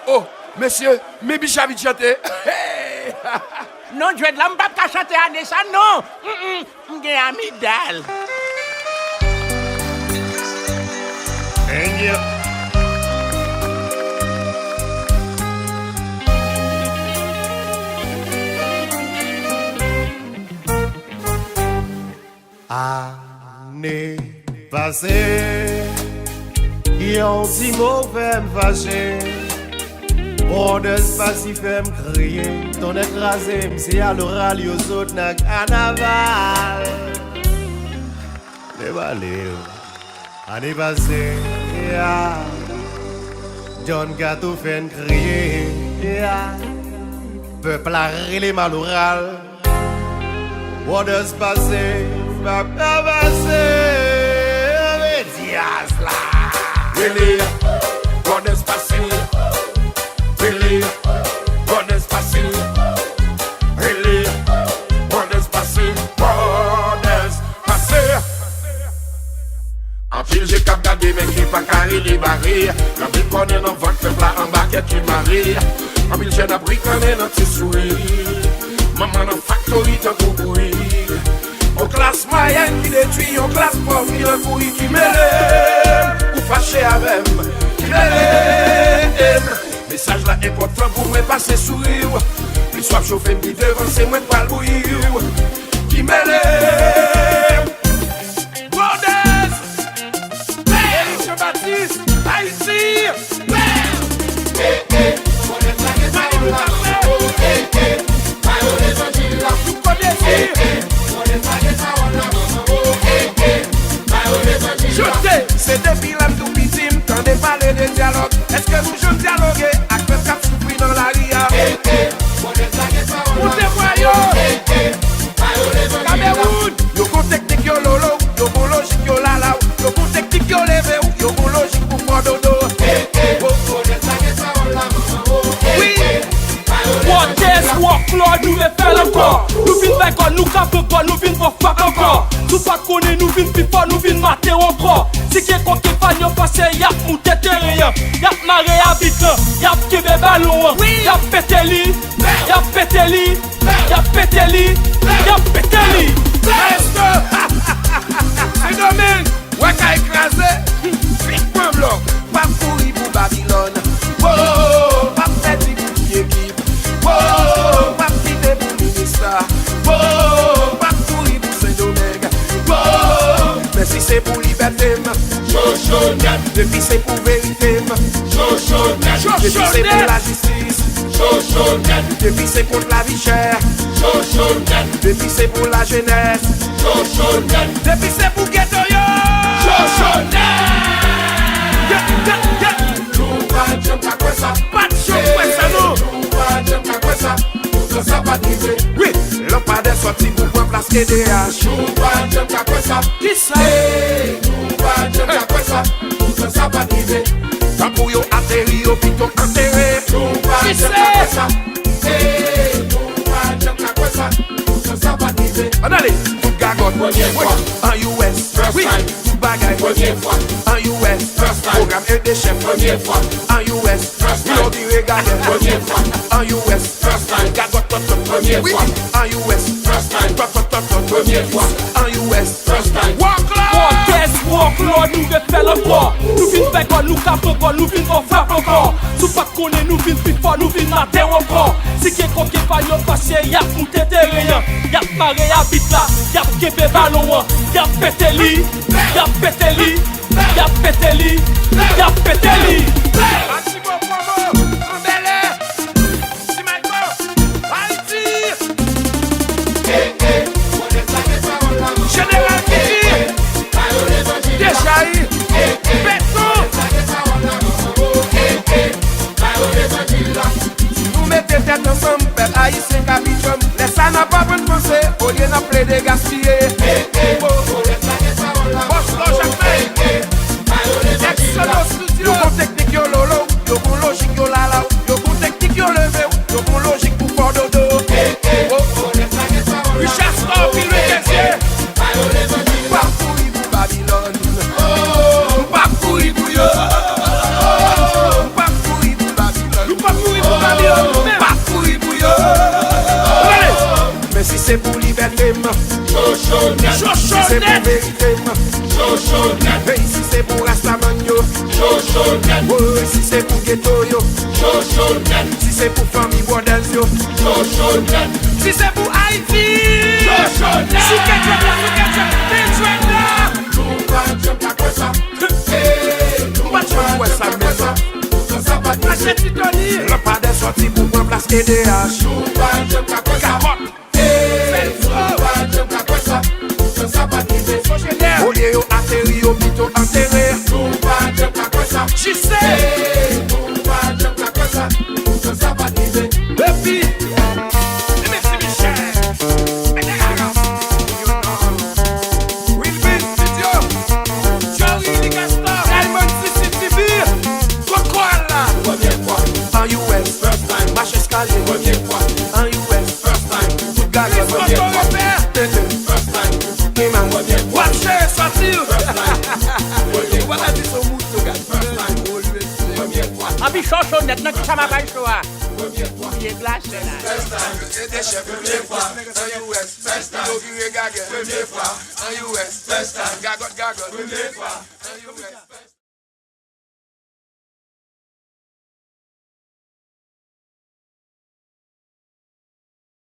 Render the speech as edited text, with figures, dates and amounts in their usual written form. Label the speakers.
Speaker 1: Oh, monsieur, mes biches vite chanter.
Speaker 2: Non, je vais de l'homme pas chanter à ça, non. J'ai amidal.
Speaker 3: Année passée, yon si mauvais fâché. Bon de spasi fait crier, ton écrasé, m'si à l'oral, yo saute na carnaval. Débalé, année passée, yeah. John Gato fait crier, yeah. Peuple a relé mal oral. Bon de spasi, va pas passer, mais dias là.
Speaker 1: Really, bon espace. Really, bon espace. Really, bon espace. Bon espace. En pile, j'ai cap gardé, mais qui pas carré les barrières. La ville connaît dans votre peuple là en bas, qui marie. En pile, j'ai d'abri connaît dans tes souris. Maman dans factory, t'en couille. En classe moyenne qui détruit, en classe pauvre qui recouille, qui mêle. Ou fâché avec, qui mêle. Message là important pour moi passer sourire. Puis soit chauffer me devant, c'est moi pas le bouillir. Qui mêle. Bordes, Elie Jean-Baptiste, Haïti. Vous connaissez. C'est depuis l'âme tout petit, quand des parler de dialogue. Est-ce que nous jeunes dialoguer avec le cap souffri dans la ria? Pour te voyons, Cameroun, yo kon technique yo lolo, yo kon logique yo lala, yo kon technique yo leve, yo kon logique pour faire dodo. Oui,
Speaker 4: walk, Lord, nous les faire encore. Nous vînes vainqueurs, nous capons pas, nous vînes pour faire encore. Nous pas connaître, nous vînes plus fort, nous vînes mater encore. Si quelqu'un qui fait yon passé, y'a mouté terrain, y'a maré habitant, y'a kébé ballon, y'a pété li, y'a pété li, y'a pété li, y'a pété li.
Speaker 1: Est-ce que c'est domaine, ouais qu'a écrasé, flic point bloc, pas courir pour Babylone. Oh, pas fait du coup équipe. Oh, pas quitter pour ministère. Oh, pas courir pour Saint-Domingue. Oh, mais si c'est pour liberté, depuis c'est pour vérité, depuis c'est pour la justice, depuis c'est contre la vie chère, depuis c'est pour la jeunesse, depuis c'est pour ghetto yo. Oui, l'on pas de sortie pour prendre place KDH. Qui c'est? Tant pour yo atterrir au piton enterré. Qui c'est? Allez, tout gagote en US. Oui, tout bagaille en US. Programme et des chefs en US. Il ont dit regarder en US. Gagote oui, en US. En US.
Speaker 4: Walk, Lord, nous les faire encore. Nous vînes vainqueurs, nous capons pas, nous vînes pour faire encore. Sous pas connaître, nous vînes plus fort, nous vînes mater encore. Si quelqu'un qui fait yon passé, y'a mouté terrain, y'a maré habite là, y'a kébé ballon, y'a pété li, y'a pété li, y'a pété li, y'a pété li.
Speaker 1: Général Kiki, Déchaï, Béton. Nous mettons tête ensemble, peuple haïtien capitrum. Laisse ça n'a pas bonne pensée, au lieu d'en plaider gaspiller. Excellent studio. Yo kon technique yo lolo, yo kon logique yo lala, yo kon technique yo levé, yo kon logique pour faire dodo.
Speaker 3: Si c'est pour vérité,
Speaker 1: Chochonet,
Speaker 3: hey, si c'est pour Rastaman yo,
Speaker 1: chochonet,
Speaker 3: oh, si c'est pour ghetto yo,
Speaker 1: chochonet,
Speaker 3: si c'est pour famille bordel yo,
Speaker 1: chochonet,
Speaker 2: Si c'est pour Haïti,
Speaker 1: chochonet.
Speaker 2: Souket
Speaker 1: Nou pa jom ka kwe sa. Nou pa jom kwe sa me sa. Son sa pa di se.
Speaker 3: le pas de sortie pour prendre place EDH.
Speaker 1: Nou pa jom ka kwe sa. Nou pa jom ka kwe sa. Son sa pa di se.
Speaker 3: Au lieu yo atterri yo plutôt enterré.
Speaker 1: Nou pa jom ka kwe sa. Nou pa jom ka kwe sa. Son sa pa di se.
Speaker 3: En US,
Speaker 1: First time,
Speaker 3: marche escalier.
Speaker 1: premier fois.
Speaker 3: En US,
Speaker 1: First time,
Speaker 3: tout gars
Speaker 1: premier fois. First time,
Speaker 3: Iman,
Speaker 1: premier fois.
Speaker 2: Watch it, sortir.
Speaker 1: First time, premier fois.
Speaker 3: voilà dit son mouton, gars.
Speaker 1: First time, premier fois.
Speaker 2: En puis chochonnette, non, qui ça m'a pas le choix.
Speaker 1: Premier fois.
Speaker 2: Il est glacé là.
Speaker 1: First time, des chefs, premier fois. En US, first time, premier fois. En US, first time, premier fois. En US.